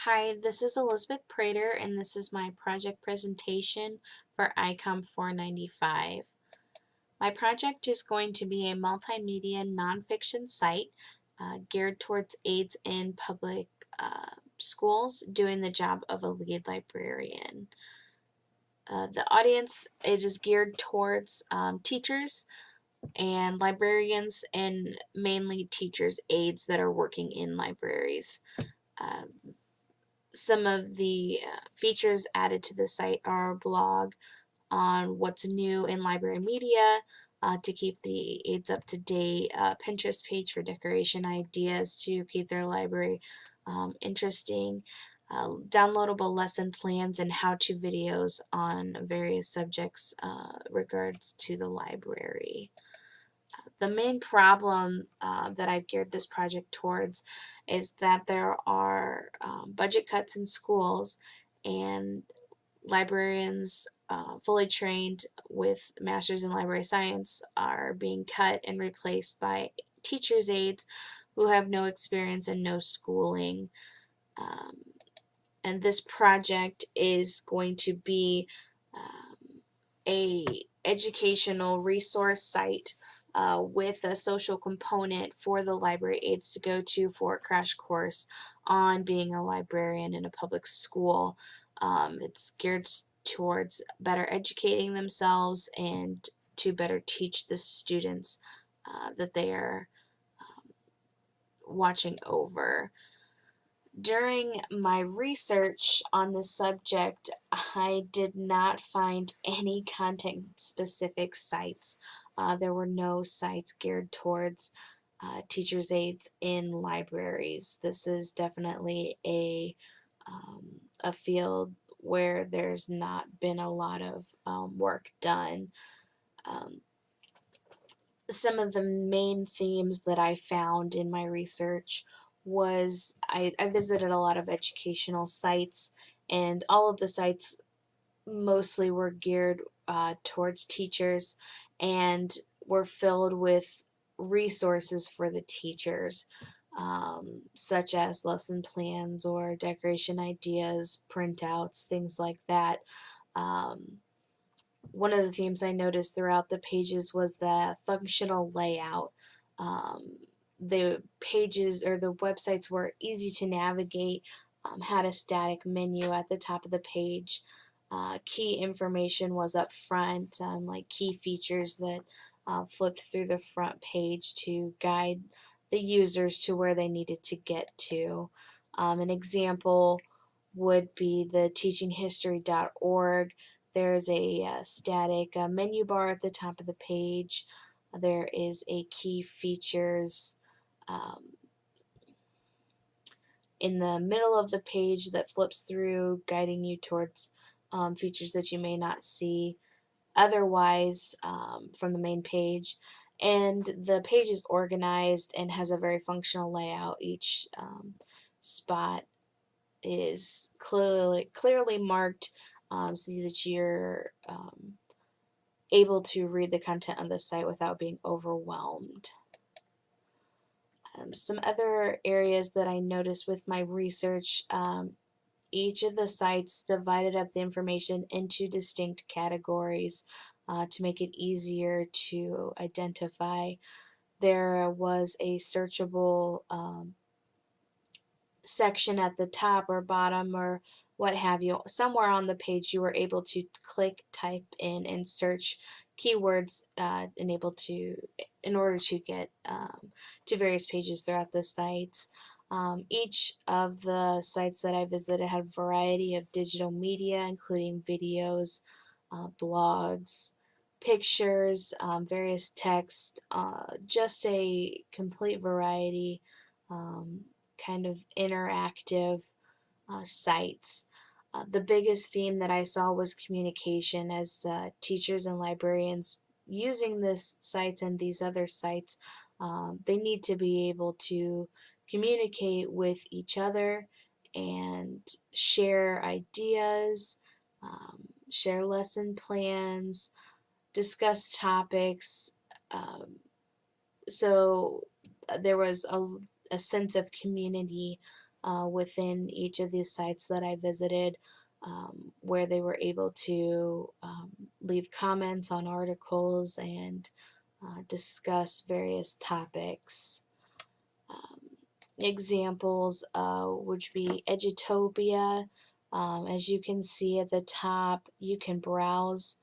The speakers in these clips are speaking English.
Hi, this is Elizabeth Prater, and this is my project presentation for ICOM 495. My project is going to be a multimedia nonfiction site geared towards aides in public schools doing the job of a lead librarian. The audience, it is geared towards teachers and librarians and mainly teachers' aides that are working in libraries. Uh, Some of the features added to the site are a blog on what's new in library media to keep the aides up to date, Pinterest page for decoration ideas to keep their library interesting, downloadable lesson plans, and how-to videos on various subjects regards to the library. The main problem that I've geared this project towards is that there are budget cuts in schools, and librarians fully trained with masters in library science are being cut and replaced by teachers' aides who have no experience and no schooling. Um, and this project is going to be a educational resource site with a social component for the library aides to go to for a crash course on being a librarian in a public school. It's geared towards better educating themselves and to better teach the students that they are watching over. During my research on the subject, I did not find any content-specific sites. There were no sites geared towards teachers' aides in libraries. This is definitely a field where there's not been a lot of work done. Um, some of the main themes that I found in my research was I visited a lot of educational sites, and all of the sites mostly were geared towards teachers and were filled with resources for the teachers, such as lesson plans or decoration ideas, printouts, things like that. Um, One of the themes I noticed throughout the pages was the functional layout. The pages or the websites were easy to navigate, had a static menu at the top of the page. Key information was up front, like key features that flipped through the front page to guide the users to where they needed to get to. An example would be the teachinghistory.org. There's a static menu bar at the top of the page. There is a key features um, in the middle of the page that flips through, guiding you towards features that you may not see otherwise from the main page. And the page is organized and has a very functional layout. Each spot is clearly marked so that you're able to read the content on the site without being overwhelmed. Some other areas that I noticed with my research, each of the sites divided up the information into distinct categories to make it easier to identify. There was a searchable section at the top or bottom or what have you. Somewhere on the page you were able to click, type in, and search keywords in order to get to various pages throughout the sites. Each of the sites that I visited had a variety of digital media, including videos, blogs, pictures, various text, just a complete variety, kind of interactive sites. The biggest theme that I saw was communication, as teachers and librarians using this sites and these other sites, they need to be able to communicate with each other and share ideas, share lesson plans, discuss topics. So there was a sense of community within each of these sites that I visited, where they were able to leave comments on articles and discuss various topics. Um, Examples would be Edutopia. As you can see at the top, you can browse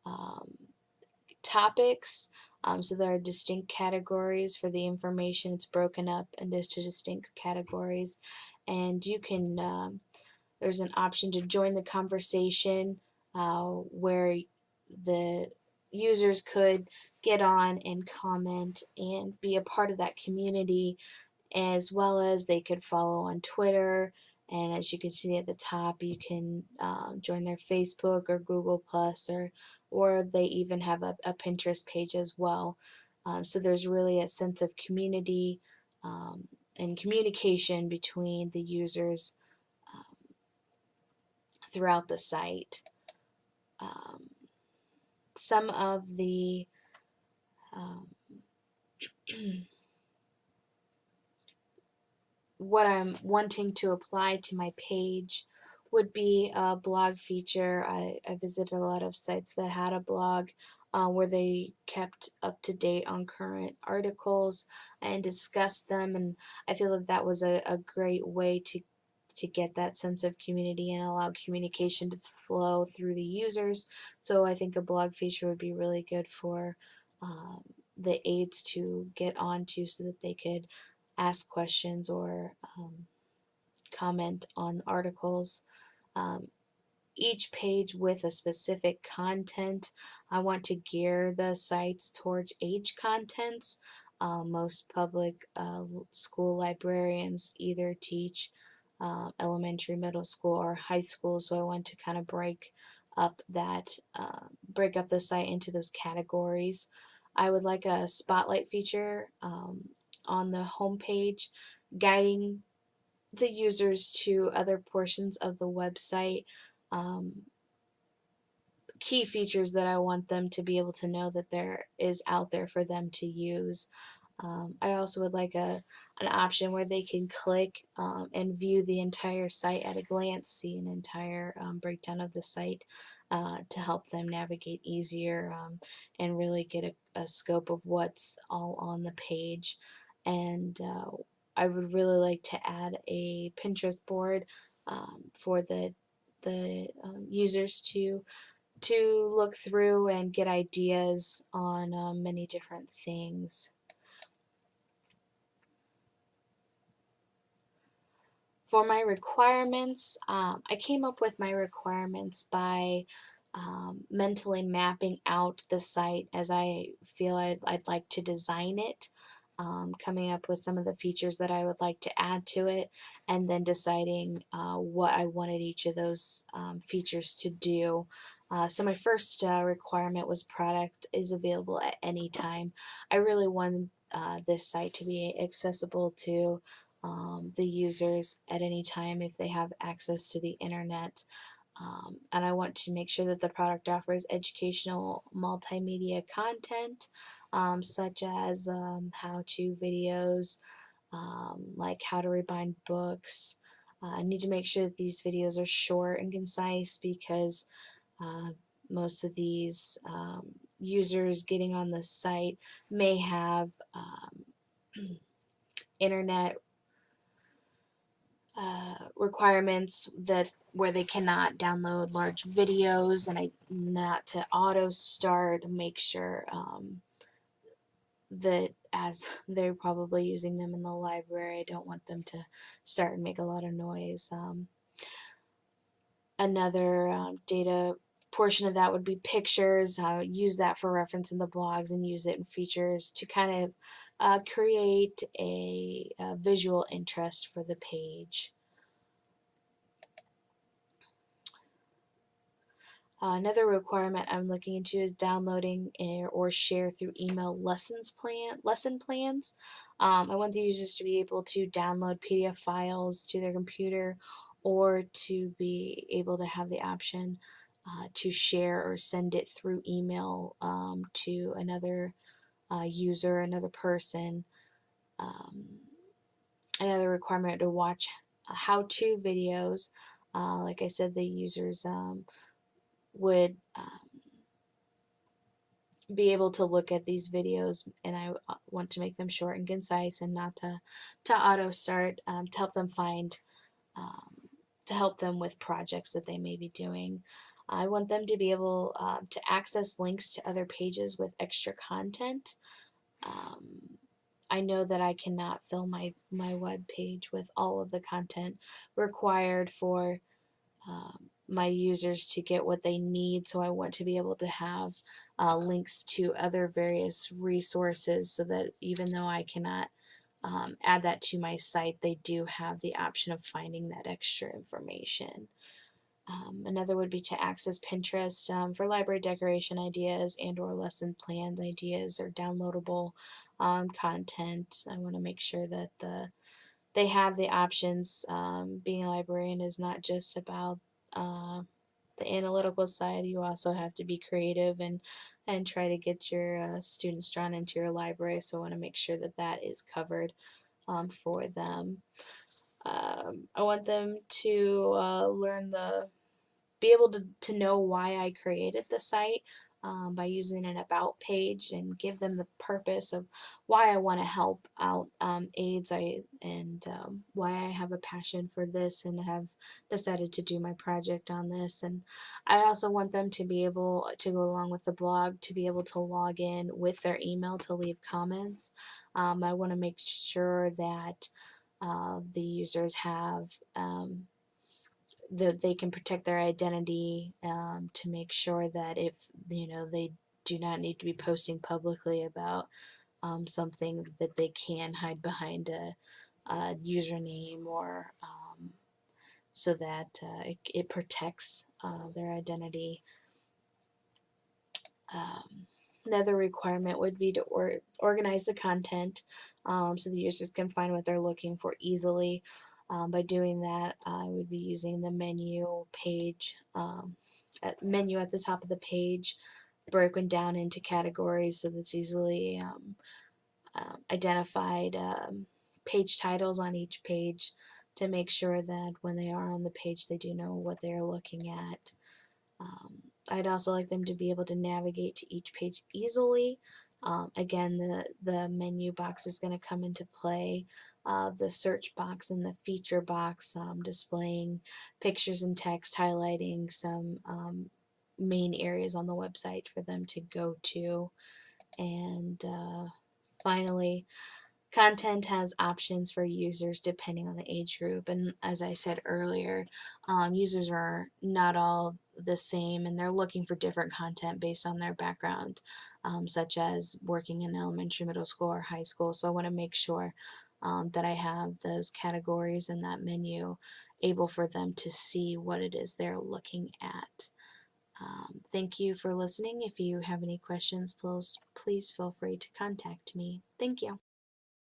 um, topics. So there are distinct categories for the information. It's broken up into distinct categories, and you can there's an option to join the conversation where the users could get on and comment and be a part of that community, as well as they could follow on Twitter. And as you can see at the top, you can join their Facebook or Google Plus, or they even have a Pinterest page as well. So there's really a sense of community um, and communication between the users throughout the site. Um, some of the um, what I'm wanting to apply to my page would be a blog feature. I visited a lot of sites that had a blog where they kept up to date on current articles and discussed them, and I feel that that was a great way to get that sense of community and allow communication to flow through the users. So I think a blog feature would be really good for the aides to get onto so that they could ask questions or comment on articles. Um, each page with a specific content. I want to gear the sites towards age contents. Most public school librarians either teach elementary, middle school, or high school, so I want to kind of break up the site into those categories. I would like a spotlight feature on the home page, guiding the users to other portions of the website, um, key features that I want them to be able to know that there is out there for them to use. I also would like an option where they can click and view the entire site at a glance, see an entire breakdown of the site to help them navigate easier and really get a scope of what's all on the page. And I would really like to add a Pinterest board for the users to look through and get ideas on many different things. For my requirements, I came up with my requirements by mentally mapping out the site as I feel I'd like to design it, coming up with some of the features that I would like to add to it, and then deciding what I wanted each of those features to do. So my first requirement was product is available at any time. I really want this site to be accessible to the users at any time if they have access to the internet. And I want to make sure that the product offers educational multimedia content, such as how-to videos, like how to rebind books. I need to make sure that these videos are short and concise because uh, most of these users getting on the site may have internet requirements that where they cannot download large videos, and I not to auto start, make sure that as they're probably using them in the library, I don't want them to start and make a lot of noise. Another data portion of that would be pictures. Use that for reference in the blogs and use it in features to kind of create a visual interest for the page. Another requirement I'm looking into is downloading or share through email lesson plans. I want the users to be able to download PDF files to their computer, or to be able to have the option to share or send it through email to another user, another person. Um, Another requirement to watch how-to videos. Like I said, the users would be able to look at these videos, and I want to make them short and concise and not to auto start, to help them find um, to help them with projects that they may be doing. I want them to be able to access links to other pages with extra content. um, I know that I cannot fill my web page with all of the content required for my users to get what they need, so I want to be able to have links to other various resources, so that even though I cannot add that to my site, they do have the option of finding that extra information. Another would be to access Pinterest for library decoration ideas and or lesson plan ideas or downloadable content. I want to make sure that they have the options. Being a librarian is not just about uh, the analytical side. You also have to be creative and try to get your students drawn into your library. So I want to make sure that that is covered for them. I want them to learn be able to know why I created the site by using an about page, and give them the purpose of why I want to help out AIDS and why I have a passion for this and have decided to do my project on this. And I also want them to be able to go along with the blog, to be able to log in with their email to leave comments. I want to make sure that the users have that they can protect their identity, to make sure that if they do not need to be posting publicly about something, that they can hide behind a username, or so that it protects their identity. Another requirement would be to organize the content, so the users can find what they're looking for easily. By doing that, I would be using the menu page, menu at the top of the page, broken down into categories so that's easily identified, page titles on each page, to make sure that when they are on the page they do know what they're looking at. I'd also like them to be able to navigate to each page easily. Again, the menu box is going to come into play. The search box and the feature box, displaying pictures and text, highlighting some main areas on the website for them to go to. And finally, content has options for users depending on the age group, and as I said earlier, users are not all the same, and they're looking for different content based on their background, such as working in elementary, middle school, or high school. So I want to make sure that I have those categories in that menu able for them to see what it is they're looking at. Thank you for listening. If you have any questions, please feel free to contact me. Thank you.